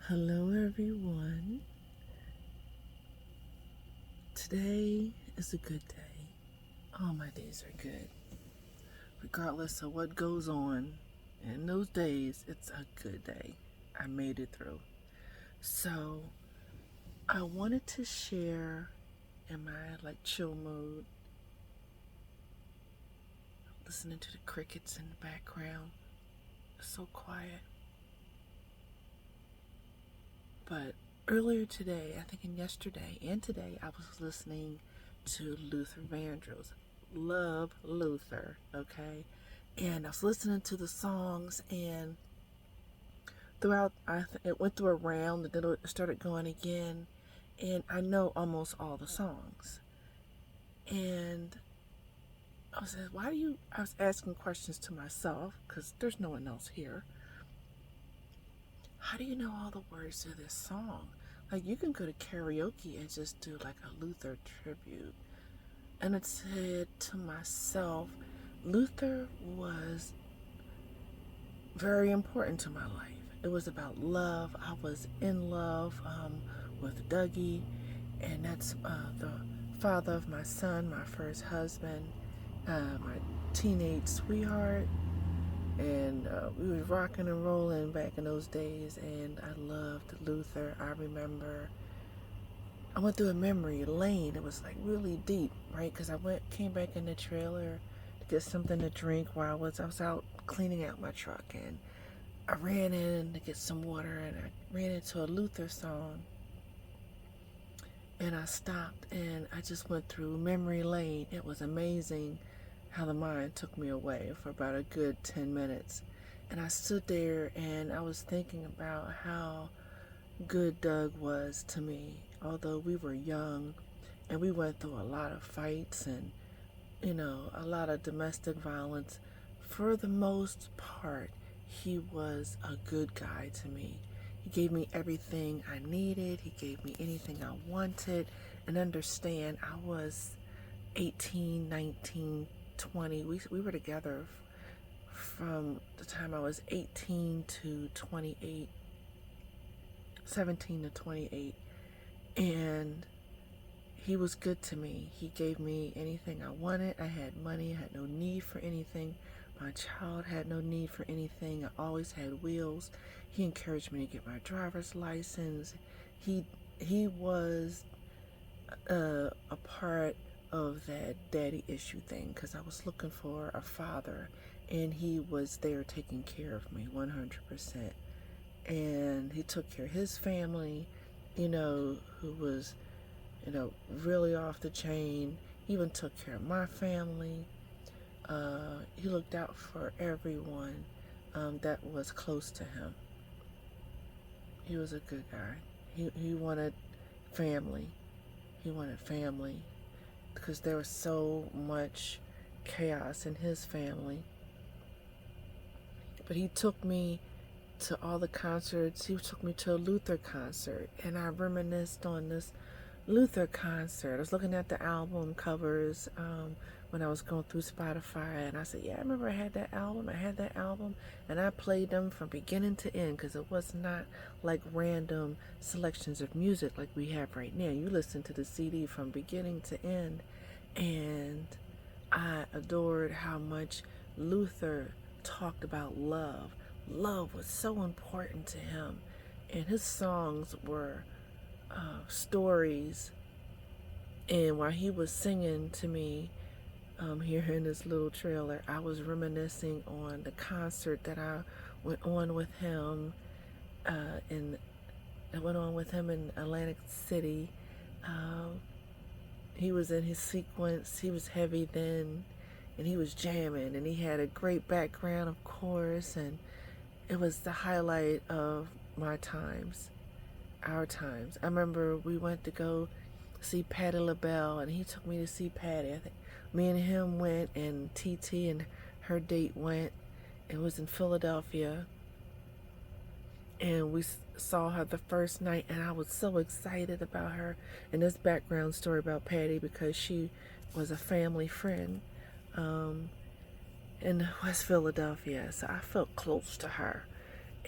Hello, everyone. Today is a good day. All my days are good, regardless of what goes on. In those days, it's a good day. I made it through. So, I wanted to share in my chill mode, listening to the crickets in the background. It's so quiet. But earlier today, I think yesterday and today, I was listening to Luther Vandross. Love Luther, okay? And I was listening to the songs, and throughout, it went through a round, and then it started going again, and I know almost all the songs. And I was like, I was asking questions to myself, because there's no one else here. How do you know all the words to this song? Like, you can go to karaoke and just do like a Luther tribute. And it said to myself, Luther was very important to my life. It was about love. I was in love with Dougie, and that's the father of my son, my first husband, my teenage sweetheart. And we was rocking and rolling back in those days, and I loved Luther. I remember I went through a memory lane. It was like really deep, right? Because came back in the trailer to get something to drink while I was out cleaning out my truck, and I ran in to get some water, and I ran into a Luther song, and I stopped, and I just went through memory lane. It was amazing how the mind took me away for about a good 10 minutes. And I stood there and I was thinking about how good Doug was to me. Although we were young and we went through a lot of fights and, a lot of domestic violence, for the most part, he was a good guy to me. He gave me everything I needed. He gave me anything I wanted. And understand, I was 18, 19, 20. We were together from the time I was 18 to 28, 17 to 28. And he was good to me. He gave me anything I wanted. I had money. I had no need for anything. My child had no need for anything. I always had wheels. He encouraged me to get my driver's license. He was a part of that daddy issue thing, because I was looking for a father, and he was there taking care of me 100%. And he took care of his family, who was, really off the chain. He even took care of my family. He looked out for everyone that was close to him. He was a good guy. He wanted family. He wanted family because there was so much chaos in his family. But he took me to all the concerts. He took me to a Luther concert, and I reminisced on this Luther concert. I was looking at the album covers when I was going through Spotify, and I said, yeah, I remember I had that album, and I played them from beginning to end, because it was not like random selections of music like we have right now. You listen to the CD from beginning to end, and I adored how much Luther talked about love. Love was so important to him, and his songs were stories. And while he was singing to me here in this little trailer, I was reminiscing on the concert that I went on with him in Atlantic City. He was in his sequence. He was heavy then, and he was jamming, and he had a great background, of course, and it was the highlight of my times, our times. I remember we went to go see Patti LaBelle, and he took me to see Patti. I think me and him went, and TT and her date went. It was in Philadelphia, and we saw her the first night, and I was so excited about her. And this background story about Patti, because she was a family friend in West Philadelphia, so I felt close to her.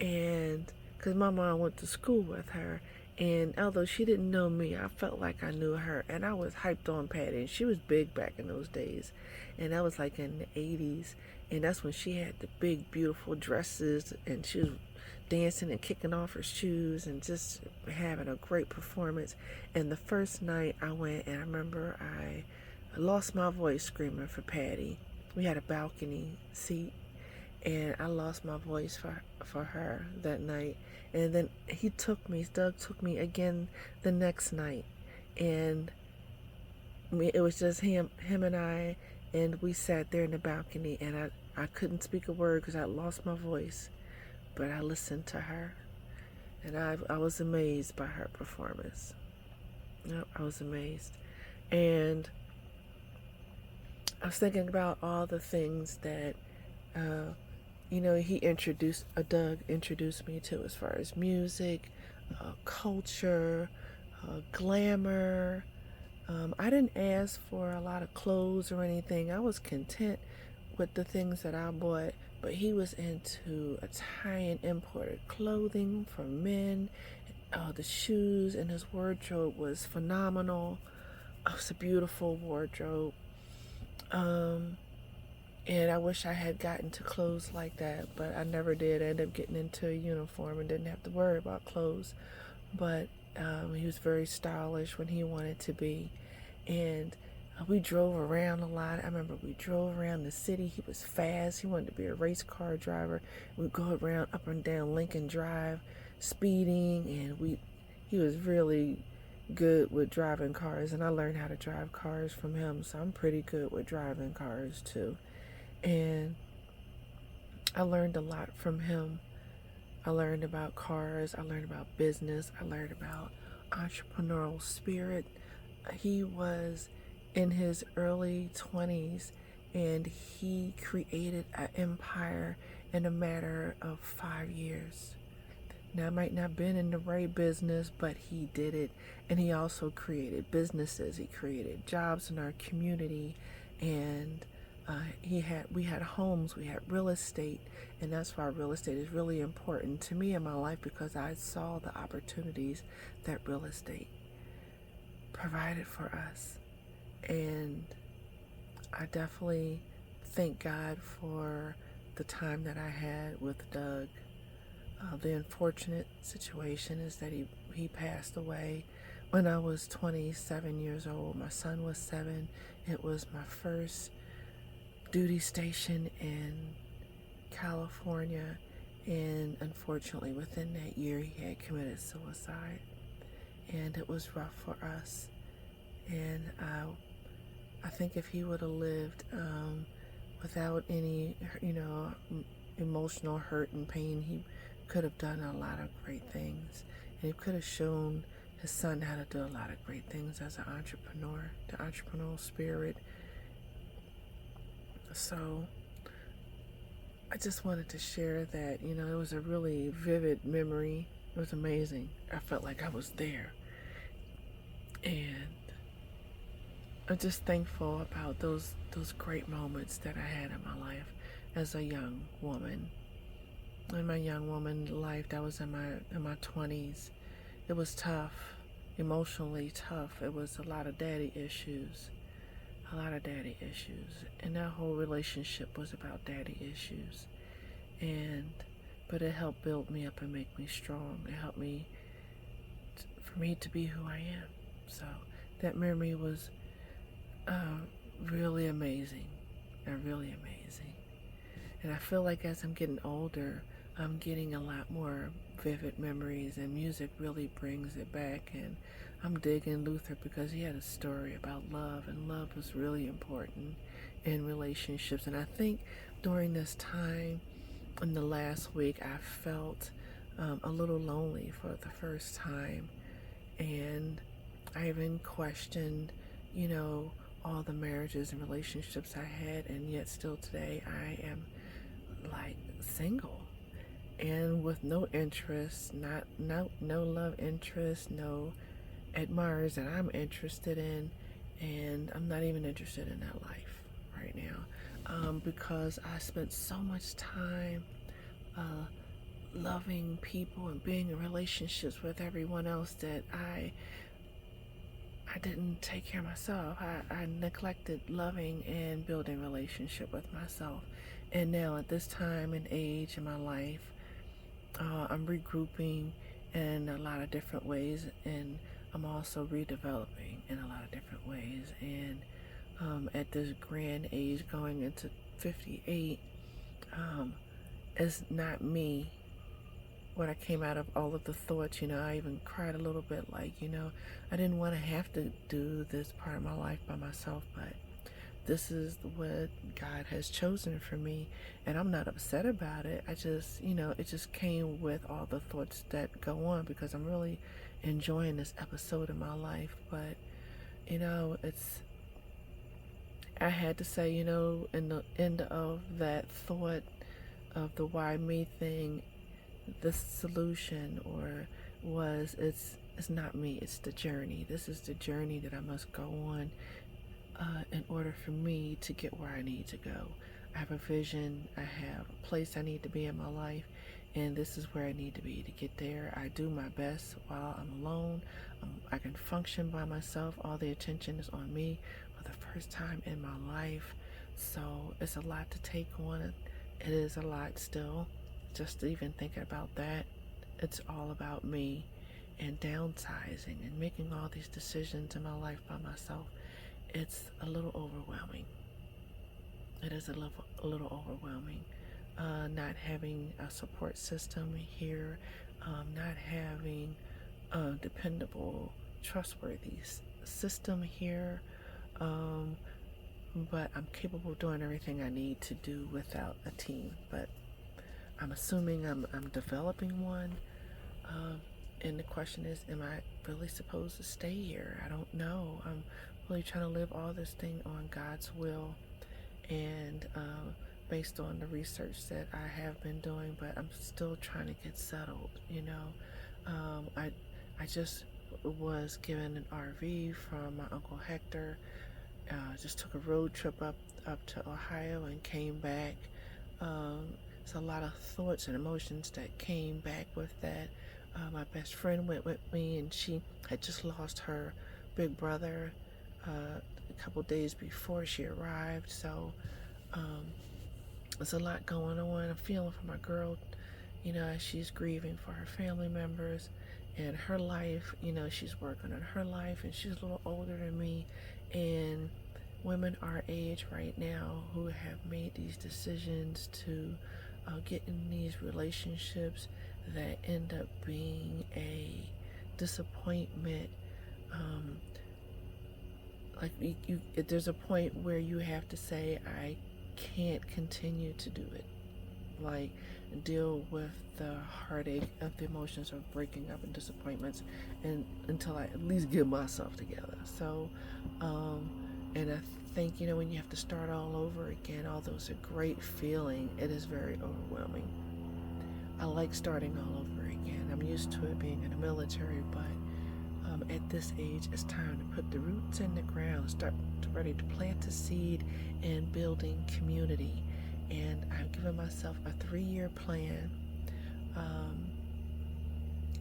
And because my mom went to school with her. And although she didn't know me, I felt like I knew her. And I was hyped on Patty. And she was big back in those days. And that was like in the 80s. And that's when she had the big, beautiful dresses. And she was dancing and kicking off her shoes and just having a great performance. And the first night I went, and I remember I lost my voice screaming for Patty. We had a balcony seat, and I lost my voice for her that night. And then Doug took me again the next night, and it was just him and I, and we sat there in the balcony, and I couldn't speak a word because I lost my voice, but I listened to her, and I was amazed by her performance. Yep, I was amazed. And I was thinking about all the things that Doug introduced me to, as far as music, culture, glamour. I didn't ask for a lot of clothes or anything. I was content with the things that I bought, but he was into Italian imported clothing for men. The shoes in his wardrobe was phenomenal. It was a beautiful wardrobe. And I wish I had gotten to clothes like that, but I never did. I ended up getting into a uniform and didn't have to worry about clothes. But he was very stylish when he wanted to be. And we drove around a lot. I remember we drove around the city. He was fast. He wanted to be a race car driver. We'd go around up and down Lincoln Drive, speeding, and he was really good with driving cars. And I learned how to drive cars from him, so I'm pretty good with driving cars too. And I learned a lot from him. I learned about cars. I learned about business. I learned about entrepreneurial spirit. He was in his early 20s, and he created an empire in a matter of 5 years. Now, I might not have been in the right business, but he did it. And he also created businesses. He created jobs in our community, and we had homes, we had real estate, and that's why real estate is really important to me in my life, because I saw the opportunities that real estate provided for us. And I definitely thank God for the time that I had with Doug. The unfortunate situation is that he passed away when I was 27 years old. My son was 7. It was my first duty station in California, and unfortunately within that year he had committed suicide, and it was rough for us. And I think if he would have lived without any emotional hurt and pain, he could have done a lot of great things, and he could have shown his son how to do a lot of great things as an entrepreneur, the entrepreneurial spirit. So I just wanted to share that, it was a really vivid memory. It was amazing. I felt like I was there. And I'm just thankful about those great moments that I had in my life as a young woman. In my young woman life, that was in my 20s. It was tough, emotionally tough. It was a lot of daddy issues. And that whole relationship was about daddy issues. But it helped build me up and make me strong. It helped me, for me to be who I am. So that memory was really amazing. And I feel like as I'm getting older, I'm getting a lot more vivid memories, and music really brings it back. And I'm digging Luther because he had a story about love, and love was really important in relationships. And I think during this time in the last week, I felt a little lonely for the first time. And I even questioned, all the marriages and relationships I had, and yet still today I am like single and with no interest, no love interest, no admirers that I'm interested in, and I'm not even interested in that life right now, because I spent so much time loving people and being in relationships with everyone else that I didn't take care of myself. I neglected loving and building relationship with myself. And now at this time and age in my life, I'm regrouping in a lot of different ways, and I'm also redeveloping in a lot of different ways. And at this grand age, going into 58, it's not me. When I came out of all of the thoughts, I even cried a little bit, like, I didn't want to have to do this part of my life by myself, but this is what God has chosen for me, and I'm not upset about it. I just, it just came with all the thoughts that go on, because I'm really enjoying this episode of my life. But I had to say, in the end of that thought of the why me thing, the solution it's not me, it's the journey. This is the journey that I must go on in order for me to get where I need to go. I have a vision, I have a place I need to be in my life, and this is where I need to be to get there. I do my best while I'm alone. I can function by myself. All the attention is on me for the first time in my life. So it's a lot to take on. It is a lot still. Just even thinking about that, it's all about me and downsizing and making all these decisions in my life by myself. It's a little overwhelming. It is a little overwhelming. Not having a support system here, not having a dependable, trustworthy system here. But I'm capable of doing everything I need to do without a team. But I'm assuming I'm developing one. And the question is, am I really supposed to stay here? I don't know. I'm really trying to live all this thing on God's will, and based on the research that I have been doing, but I'm still trying to get settled. I just was given an RV from my Uncle Hector. Just took a road trip up to Ohio and came back. It's a lot of thoughts and emotions that came back with that. My best friend went with me, and she had just lost her big brother a couple days before she arrived. So there's a lot going on. I'm feeling for my girl, as she's grieving for her family members and her life. She's working on her life, and she's a little older than me. And women our age right now who have made these decisions to get in these relationships that end up being a disappointment. There's a point where you have to say, I can't continue to do it. Like, deal with the heartache of the emotions of breaking up and disappointments, and until I at least get myself together. So, and I think, when you have to start all over again, although it's a great feeling, it is very overwhelming. I like starting all over again. I'm used to it being in the military, but at this age, it's time to put the roots in the ground, start ready to plant a seed and building community. And I've given myself a 3-year plan,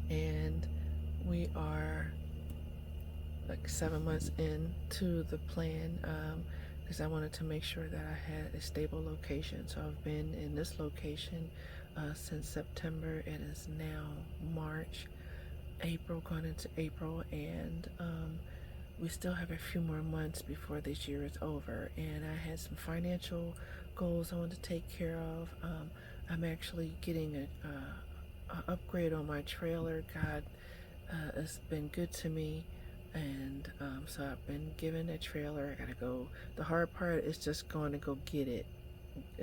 and we are like 7 months into the plan, because I wanted to make sure that I had a stable location. So I've been in this location since September. It is now March, April, going into April, and we still have a few more months before this year is over. And I had some financial goals I wanted to take care of. I'm actually getting a upgrade on my trailer. God has been good to me, and so I've been given a trailer. I gotta go. The hard part is just going to go get it.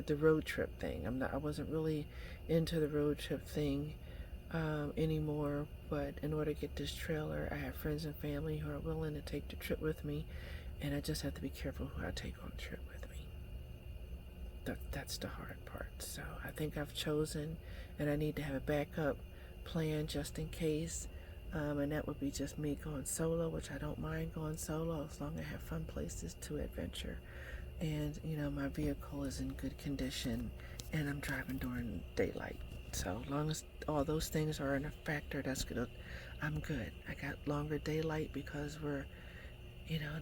The road trip thing. I wasn't really into the road trip thing anymore, but in order to get this trailer, I have friends and family who are willing to take the trip with me, and I just have to be careful who I take on the trip with me. That's the hard part. So I think I've chosen, and I need to have a backup plan just in case, and that would be just me going solo, which I don't mind going solo as long as I have fun places to adventure. And my vehicle is in good condition, and I'm driving during daylight So long as all those things are in a factor, I'm good. I got longer daylight because we're,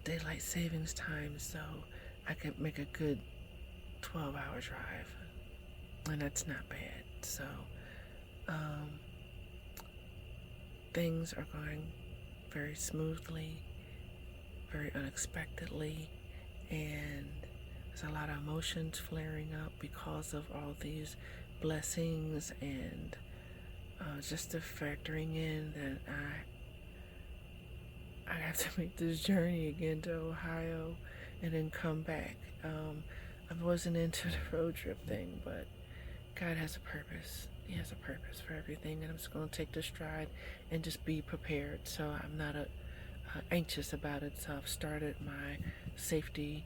daylight savings time, so I could make a good 12-hour drive, and that's not bad. So um, things are going very smoothly, very unexpectedly, and there's a lot of emotions flaring up because of all these blessings, and just the factoring in that I have to make this journey again to Ohio and then come back. I wasn't into the road trip thing, but God has a purpose. He has a purpose for everything, and I'm just going to take the stride and just be prepared. So I'm not anxious about it. So I've started my safety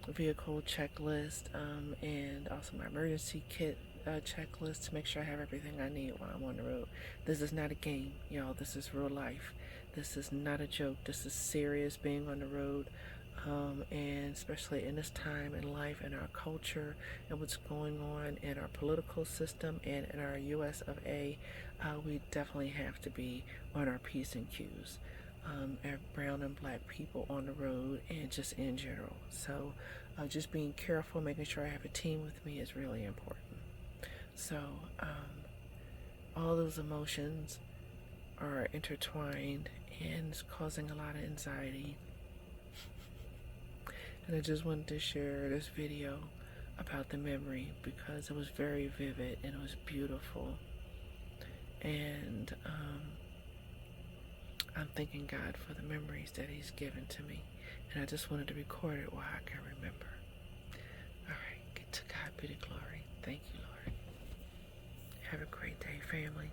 vehicle checklist, and also my emergency kit checklist to make sure I have everything I need while I'm on the road. This is not a game, y'all. This is real life. This is not a joke. This is serious being on the road, and especially in this time in life and our culture and what's going on in our political system and in our US of A. We definitely have to be on our P's and Q's. Brown and black people on the road and just in general. So just being careful, making sure I have a team with me is really important. So all those emotions are intertwined and it's causing a lot of anxiety. And I just wanted to share this video about the memory because it was very vivid and it was beautiful. And I'm thanking God for the memories that He's given to me. And I just wanted to record it while I can remember. Alright, to God be the glory. Thank you, Lord. Have a great day, family.